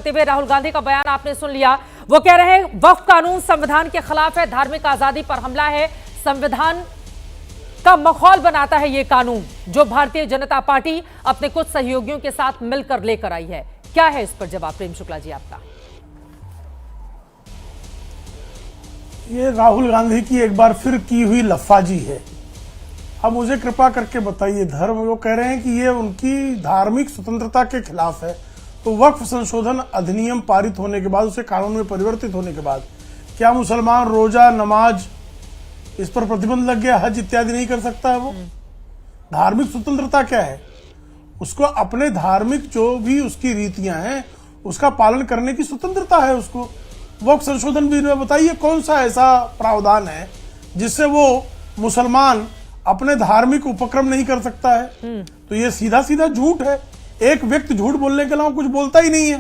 करते हुए राहुल गांधी का बयान आपने सुन लिया। वो कह रहे हैं वक्फ कानून संविधान के खिलाफ है, धार्मिक आजादी पर हमला है, संविधान का माहौल बनाता है ये कानून जो भारतीय जनता पार्टी अपने कुछ सहयोगियों के साथ मिलकर लेकर आई है। क्या है इस पर जवाब प्रेम शुक्ला जी आपका? ये राहुल गांधी की एक बार फिर की हुई लफ्फाजी है। अब मुझे कृपा करके बताइए, धर्म वो कह रहे हैं कि ये उनकी धार्मिक स्वतंत्रता के खिलाफ है, तो वक्फ संशोधन अधिनियम पारित होने के बाद, उसे कानून में परिवर्तित होने के बाद क्या मुसलमान रोजा, नमाज, इस पर प्रतिबंध लग गया, हज इत्यादि नहीं कर सकता है? वो धार्मिक स्वतंत्रता क्या है? उसको अपने धार्मिक जो भी उसकी रीतियां हैं उसका पालन करने की स्वतंत्रता है उसको। वक्फ संशोधन बिल में बताइए कौन सा ऐसा प्रावधान है जिससे वो मुसलमान अपने धार्मिक उपक्रम नहीं कर सकता है? तो ये सीधा सीधा झूठ है। एक व्यक्ति झूठ बोलने के अलावा कुछ बोलता ही नहीं है,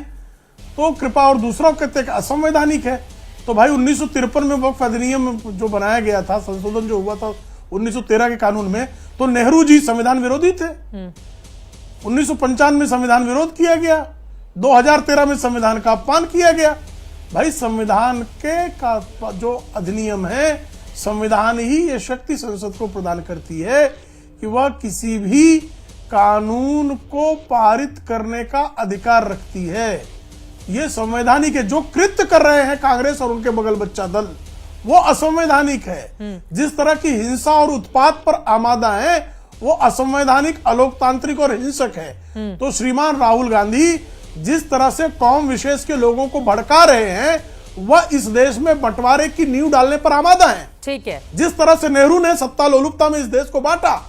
तो कृपा। और दूसरा कहते हैं असंवैधानिक है। तो भाई 1953 में वक्फ अधिनियम जो बनाया गया था, संशोधन जो हुआ था 1913 के कानून में, तो नेहरू जी संविधान विरोधी थे। 1955 में संविधान विरोध किया गया, 2013 में संविधान का अपमान किया गया। भाई संविधान के का जो अधिनियम है, संविधान ही ये शक्ति संसद को प्रदान करती है कि वह किसी भी कानून को पारित करने का अधिकार रखती है। ये संवैधानिक है। जो कृत्य कर रहे हैं कांग्रेस और उनके बगल बच्चा दल, वो असंवैधानिक है। जिस तरह की हिंसा और उत्पात पर आमादा है, वो असंवैधानिक, अलोकतांत्रिक और हिंसक है। तो श्रीमान राहुल गांधी जिस तरह से कौम विशेष के लोगों को भड़का रहे हैं, वह इस देश में बंटवारे की नींव डालने पर आमादा है। ठीक है। जिस तरह से नेहरू ने सत्ता लोलुपता में इस देश को बांटा,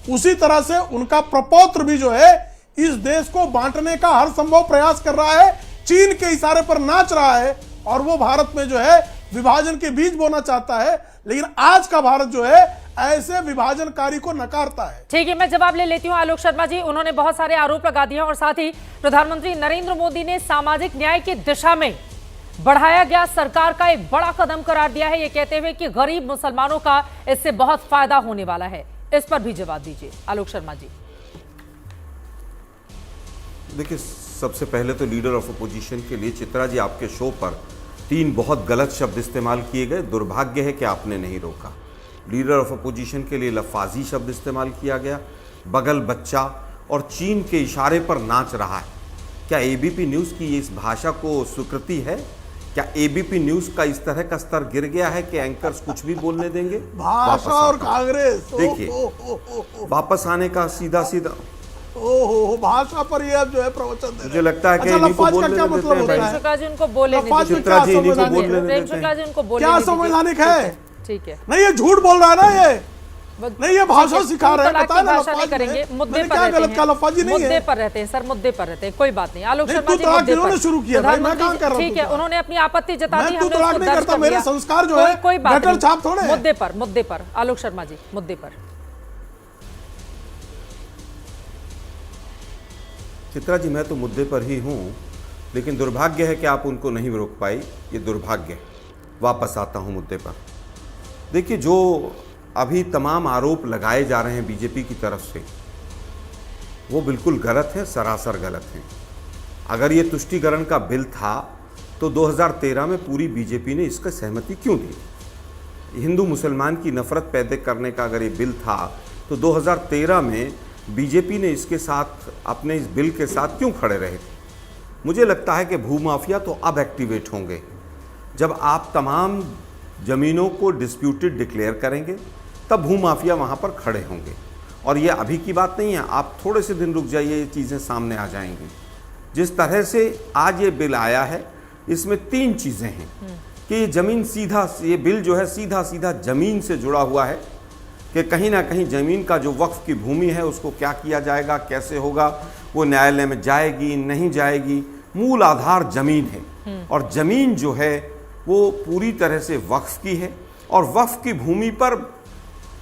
उसी तरह से उनका प्रपौत्र भी जो है इस देश को बांटने का हर संभव प्रयास कर रहा है, चीन के इशारे पर नाच रहा है, और वो भारत में जो है विभाजन के बीज बोना चाहता है। लेकिन आज का भारत जो है ऐसे विभाजनकारी को नकारता है। ठीक है, मैं जवाब ले लेती हूं आलोक शर्मा जी। उन्होंने बहुत सारे आरोप लगा दिए और साथ ही प्रधानमंत्री नरेंद्र मोदी ने सामाजिक न्याय की दिशा में बढ़ाया गया सरकार का एक बड़ा कदम करार दिया है, ये कहते हुए कि गरीब मुसलमानों का इससे बहुत फायदा होने वाला है। इस पर भी जवाब दीजिए आलोक शर्मा जी। देखिए, सबसे पहले तो लीडर ऑफ अपोजिशन के लिए चित्रा जी, आपके शो पर 3 बहुत गलत शब्द इस्तेमाल किए गए। दुर्भाग्य है कि आपने नहीं रोका। लीडर ऑफ अपोजिशन के लिए लफाजी शब्द इस्तेमाल किया गया, बगल बच्चा और चीन के इशारे पर नाच रहा है। क्या एबीपी न्यूज़ की इस भाषा को स्वीकृति है? क्या एबीपी न्यूज़ का इस तरह का स्तर गिर गया है कि एंकर्स कुछ भी बोलने देंगे? भाषा और कांग्रेस, देखिए, वापस आने का सीधा सीधा भाषा पर ये अब जो है प्रवचन दे रहे हैं। मुझे लगता है कि इन्हीं को बोलने देते हैं। प्रेम शुक्ला जी उनको बोले चित्रा जी इन्हीं को बोलने प्रेम शुक्ला जी उनको बोले क्या संवैधानिक है? ठीक है। नहीं, ये झूठ बोल रहा है ना, ये नहीं, ये भाषा सिखा रहे हैं। पता है भाषा नहीं करेंगे, मुद्दे पर रहते हैं, मुद्दे पर रहते हैं सर, मुद्दे पर रहते हैं, कोई बात नहीं। आलोक शर्मा जी मुद्दे पर शुरू किया भाई, मैं कहां कर रहा हूं? ठीक है, उन्होंने अपनी आपत्ति जता दी, हमने उसको दर्ज कर लिया। मेरे संस्कार जो है कोई बात गटर छाप थोड़े। मुद्दे पर आलोक शर्मा जी, मुद्दे पर। चित्रा जी, मैं तो मुद्दे पर ही हूं, लेकिन दुर्भाग्य है कि आप उनको नहीं रोक पाई। ये दुर्भाग्य है। वापस आता हूं मुद्दे पर। देखिए, जो अभी तमाम आरोप लगाए जा रहे हैं बीजेपी की तरफ से, वो बिल्कुल गलत है, सरासर गलत है। अगर ये तुष्टिकरण का बिल था तो 2013 में पूरी बीजेपी ने इसका सहमति क्यों दी? हिंदू मुसलमान की नफरत पैदा करने का अगर ये बिल था तो 2013 में बीजेपी ने इसके साथ, अपने इस बिल के साथ क्यों खड़े रहे थे? मुझे लगता है कि भूमाफिया तो अब एक्टिवेट होंगे जब आप तमाम ज़मीनों को डिस्प्यूटेड डिक्लेयर करेंगे, तब भूमाफिया वहाँ पर खड़े होंगे। और ये अभी की बात नहीं है, आप थोड़े से दिन रुक जाइए, ये चीज़ें सामने आ जाएंगी। जिस तरह से आज ये बिल आया है, इसमें 3 चीज़ें हैं कि ये ज़मीन सीधा, ये बिल जो है सीधा सीधा ज़मीन से जुड़ा हुआ है कि कहीं ना कहीं ज़मीन का जो वक्फ की भूमि है उसको क्या किया जाएगा, कैसे होगा, वो न्यायालय में जाएगी नहीं जाएगी। मूल आधार ज़मीन है और ज़मीन जो है वो पूरी तरह से वक्फ की है, और वक्फ की भूमि पर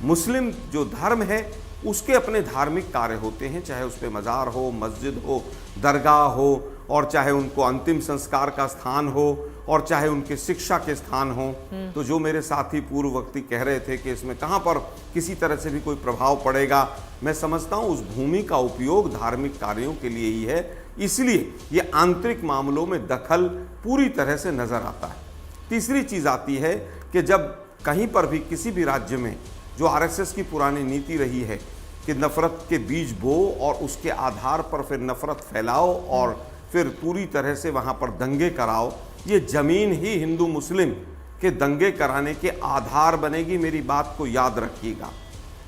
मुस्लिम जो धर्म है उसके अपने धार्मिक कार्य होते हैं, चाहे उस पर मज़ार हो, मस्जिद हो, दरगाह हो, और चाहे उनको अंतिम संस्कार का स्थान हो, और चाहे उनके शिक्षा के स्थान हो। तो जो मेरे साथी पूर्ववर्ती कह रहे थे कि इसमें कहाँ पर किसी तरह से भी कोई प्रभाव पड़ेगा, मैं समझता हूँ उस भूमि का उपयोग धार्मिक कार्यों के लिए ही है, इसलिए ये आंतरिक मामलों में दखल पूरी तरह से नजर आता है। तीसरी चीज आती है कि जब कहीं पर भी किसी भी राज्य में जो आरएसएस की पुरानी नीति रही है कि नफरत के बीज बो और उसके आधार पर फिर नफरत फैलाओ और फिर पूरी तरह से वहां पर दंगे कराओ, ये जमीन ही हिंदू मुस्लिम के दंगे कराने के आधार बनेगी। मेरी बात को याद रखिएगा।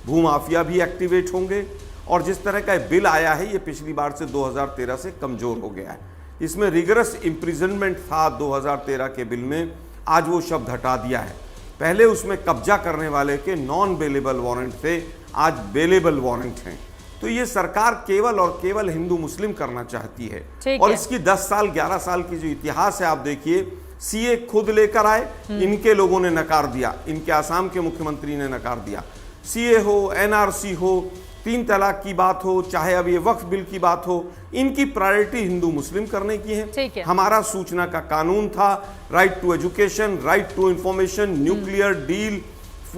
भूमाफिया भी एक्टिवेट होंगे और जिस तरह का बिल आया है ये पिछली बार से 2013 से कमजोर हो गया है। इसमें रिगरस इम्प्रिजनमेंट था 2013 के बिल में, आज वो शब्द हटा दिया है। पहले उसमें कब्जा करने वाले के नॉन बेलेबल वारंट थे, आज बेलेबल वारंट हैं। तो ये सरकार केवल और केवल हिंदू मुस्लिम करना चाहती है और इसकी 10 साल 11 साल की जो इतिहास है आप देखिए, सीए खुद लेकर आए, इनके लोगों ने नकार दिया, इनके आसाम के मुख्यमंत्री ने नकार दिया। सीए हो, एनआरसी हो, 3 तलाक की बात हो, चाहे अब ये वक्फ बिल की बात हो, इनकी प्रायोरिटी हिंदू मुस्लिम करने की है। हमारा सूचना का कानून था, right to education, right to information, nuclear deal,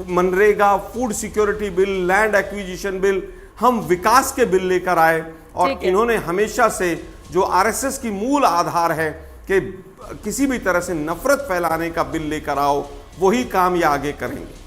मनरेगा, food security bill, land acquisition bill, हम विकास के बिल लेकर आए और इन्होंने हमेशा से जो आरएसएस की मूल आधार है कि किसी भी तरह से नफरत फैलाने का बिल लेकर आओ, वही काम ये आगे करेंगे।